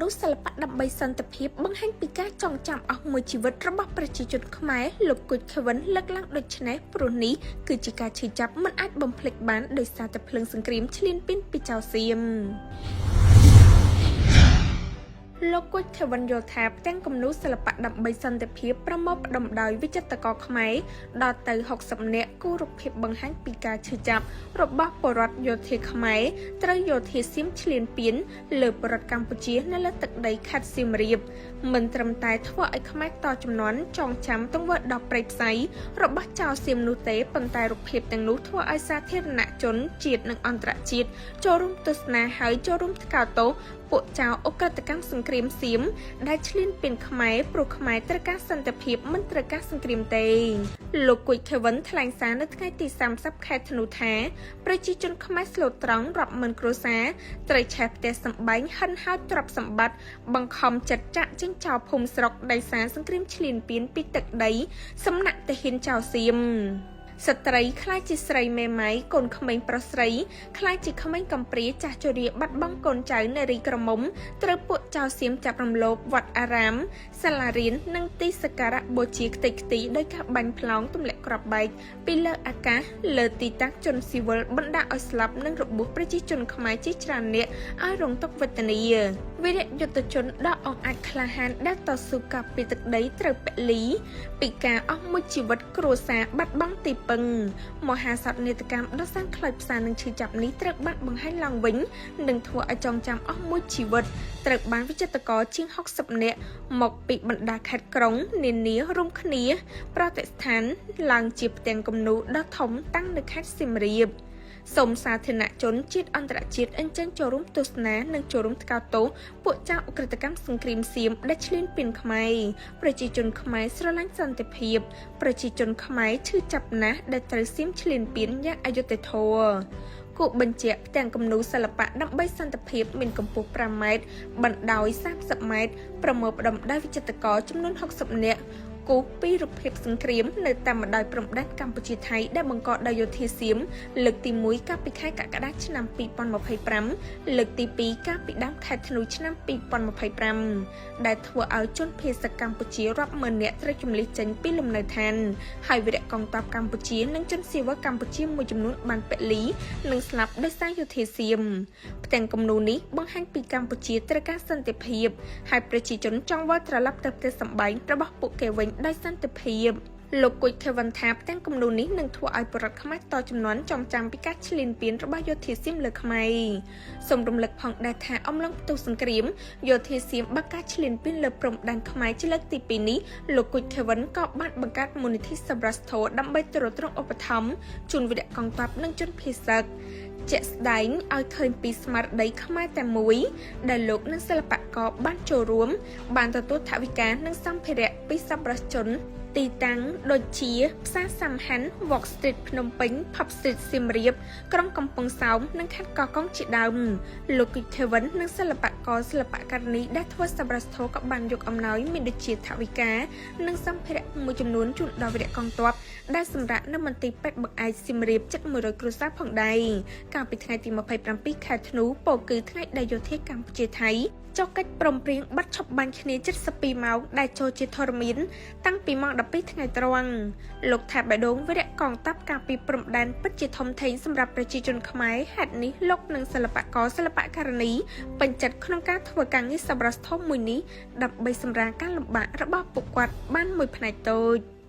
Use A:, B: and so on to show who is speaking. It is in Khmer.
A: មនុស្សសិល្បៈដើម្បីសន្តិភាពបង្ហាញពីការចងចាំអស់មួយជីវិតរបស់ប្រជាជនខ្មែរលោកគុជខេវិនលើកឡើងដូចនេះព្រោះនេះគឺជាការឈឺចាប់មិនអាចបំភ្លេចបានដោយសារតែភ្លើងសង្គ្រាមឈ្លានពានពីចៅសៀមលោកគុជខេវិនយល់ថាផ្ទាំងគំនូរសិល្បៈដើម្បីសន្តិភាពប្រមូលផ្ដុំដោយវិចិត្រករខ្មែរដល់ទៅ60នាក់គូរូបភាពបង្ហាញពីការឈឺចាប់របស់ពលរដ្ឋយោធាខ្មែរត្រូវយោធាសៀមឈ្លានពានលើពលរដ្ឋកម្ពុជានៅលើទឹកដីខេត្តសៀមរាបមិនត្រឹមតែធ្វើឲ្យខ្មែរតជំនាន់ចងចាំទង្វើដ៏ព្រៃផ្សៃរបស់ចៅសៀមនោះទេប៉ុន្តែរូបភាពទាំងនោះធ្វើឲ្យសាធារណជនជាតិនិងអន្តរជាតិចូលរួមទស្សនាហើយចូលរួមថ្កោលទោសពួកចៅអក្រិតកម្មសង្គ្រាមសៀមដែលឈ្លានពានខ្មែរព្រោះខ្មែរត្រូវការសន្តិភាពមិនត្រូវការសង្គ្រាមទេលោកគុជខេវិនថ្លែងសារនៅថ្ងៃទី30ខែធ្នូថាប្រជាជនខ្មែរស្លូតត្រង់រាប់ម៉ឺនគ្រួសារត្រូវឆេះផ្ទះសម្បែងហិនហោចទ្រព្យសម្បត្តិបង្ខំចិត្តចាក់ចេញចោលភូមិស្រុកដោយសារសង្គ្រាមឈ្លានពានពីទឹកដីសំណាក់ទាហានចៅសៀមស្ត្រីខ្លាចជាស្រីមេម៉ាយកូនក្មេងប្រុសស្រីខ្លាចជាក្មេងកំព្រាចាស់ជរាបាត់បង់កូនចៅនារីក្រមុំត្រូវពួកចៅសៀមចាប់រំលោភវត្តអារាមសាលារៀននិងទីសក្ការៈបូជាខ្ទេចខ្ទីដោយការបាញ់ផ្លោងទម្លាក់គ្រាប់បែកពីលើអាកាសលើទីតាំងជនស៊ីវិលបណ្ដាឲ្យស្លាប់និងរបួសប្រជាជនខ្មែរជាច្រើននាក់ឲ្យរងទុក្ខវេទនាវីរយុទ្ធជនដ៏អង្អាចក្លាហានដែលតស៊ូការពារទឹកដីត្រូវពលីពីការអស់មួយជីវិតគ្រួសារបាត់បង់ទីពឹងមហាសោកនាដកម្មដ៏សាំងខ្លោចផ្សានឹងឈឺចាប់នេះត្រូវបានបង្ហាញឡើងវិញនិងធ្វើឲ្យចងចាំអស់មួយជីវិតត្រូវបានវិចិត្រករជាង60នាក់មកពីបណ្ដាខេត្តក្រុងនានារួមគ្នាប្រតិស្ថានឡើងជាផ្ទាំងគំនូរដ៏ធំតាំងនៅខេត្តសៀមរាបសូមសាធារណជនជាតិអន្តរជាតិអញ្ជើញចូលរួមទស្សនានិងចូលរួមថ្កោលទោសពួកចៅអក្រិតកម្មសង្គ្រាមសៀមដែលឈ្លានពានខ្មែរប្រជាជនខ្មែរស្រឡាញ់សន្តិភាពប្រជាជនខ្មែរឈឺចាប់ណាស់ដែលត្រូវសៀមឈ្លានពានយ៉ាងអយុត្តិធម៌គូបញ្ជាក់ផ្ទាំងគំនូរសិល្បៈដើម្បីសន្តិភាពមានកម្ពស់5ម៉ែត្របណ្ដោយ30ម៉ែត្រប្រមូលផ្ដុំដោយវិចិត្រករចំនួន60នាក់គូពីរូបភាពសង្គ្រាមនៅតាមបណ្ដោយព្រំដែនកម្ពុជាថៃដែលបង្កដោយយោធាសៀមលើកទី1កាលពីខែកក្កដាឆ្នាំ2025លើកទី2កាលពីដើមខែធ្នូឆ្នាំ2025ដែលធ្វើឲ្យជនភេសកកម្ពុជារាប់ម៉ឺននាក់ត្រូវជម្លៀសចេញពីលំនៅឋានហើយវីរៈកងទ័ពកម្ពុជានិងជនសៀវកម្ពុជាមួយចំនួនបានពលីនិងស្លាប់ដោយសារយោធាសៀមផ្ទាំងគំនូរនេះបង្ហាញពីកម្ពុជាត្រូវការសន្តិភាពហើយប្រជាជនចង់វិលត្រឡប់ទៅផ្ទះសម្បែងរបស់ពួកគេវិញដោយសន្តិភាពលោកគុជខេវិនថាផ្ទាំងគំនូរនេះនឹងធ្វើឲ្យប្រជាជនខ្មែរតជំនាន់ចងចាំពីការឈ្លានពានរបស់យោធាសៀមលើខ្មែរសូមរំលឹកផងដែរថាអំឡុងផ្ទុះសង្គ្រាមយោធាសៀមបើកការឈ្លានពានលើព្រំដែនខ្មែរជាលើកទី2នេះលោកគុជខេវិនក៏បានបង្កើតមូលនិធិសម្រាប់ស្ថោដើម្បីទ្រទ្រង់ឧបត្ថម្ភជូនវីរៈកងទ័ពនិងជនភេសកជាក់ស្ដែងឲ្យឃើញពីស្មារតីខ្មែរតែមួយដែលលោកនិងសិល្បករបានចូលរួមបានទទួលថវិកានិងសម្ភារៈពីសប្បុរសជនទីតាំងដូចជាផ្សារសំហាន់ Walk Street ភ្នំពេញ Pub Street សៀមរាបក្រុងកំពង់សោមនិងខេត្តកោះកុងជាដើមលោកគុជខេវិននិងសិល្បករសិល្បករនេះដែលធ្វើសប្បុរសធម៌ក៏បានយកអំណោយមានដូចជាថវិកានិងសម្ភារៈមួយចំនួនជូនដល់វីរៈកងទ័ពដែលសម្រាប់នៅមន្ទីរពេទ្យបង្អែកសៀមរាបជិត100គ្រួសារផងដែរកាលពីថ្ងៃទី27ខែធ្នូពោលគឺថ្ងៃដែលយោធាកម្ពុជាថៃចុះកិច្ចព្រមព្រៀងបាត់ឈប់បាញ់គ្នា72ម៉ោងដែលចូលជាធរមានតាំងពីម៉ោង12ថ្ងៃត្រង់លោកថាបេះដូងវីរៈកងទ័ពការពីព្រំដែនពិតជាធំធេងសម្រាប់ប្រជាជនខ្មែរហេតុនេះលោកនិងសិល្បករសិល្បករនីពេញចិត្តក្នុងការធ្វើការងារសប្បុរសធម៌មួយនេះដើម្បីសម្រាលការលំបាករបស់ពួកគាត់បានមួយផ្នែកតូច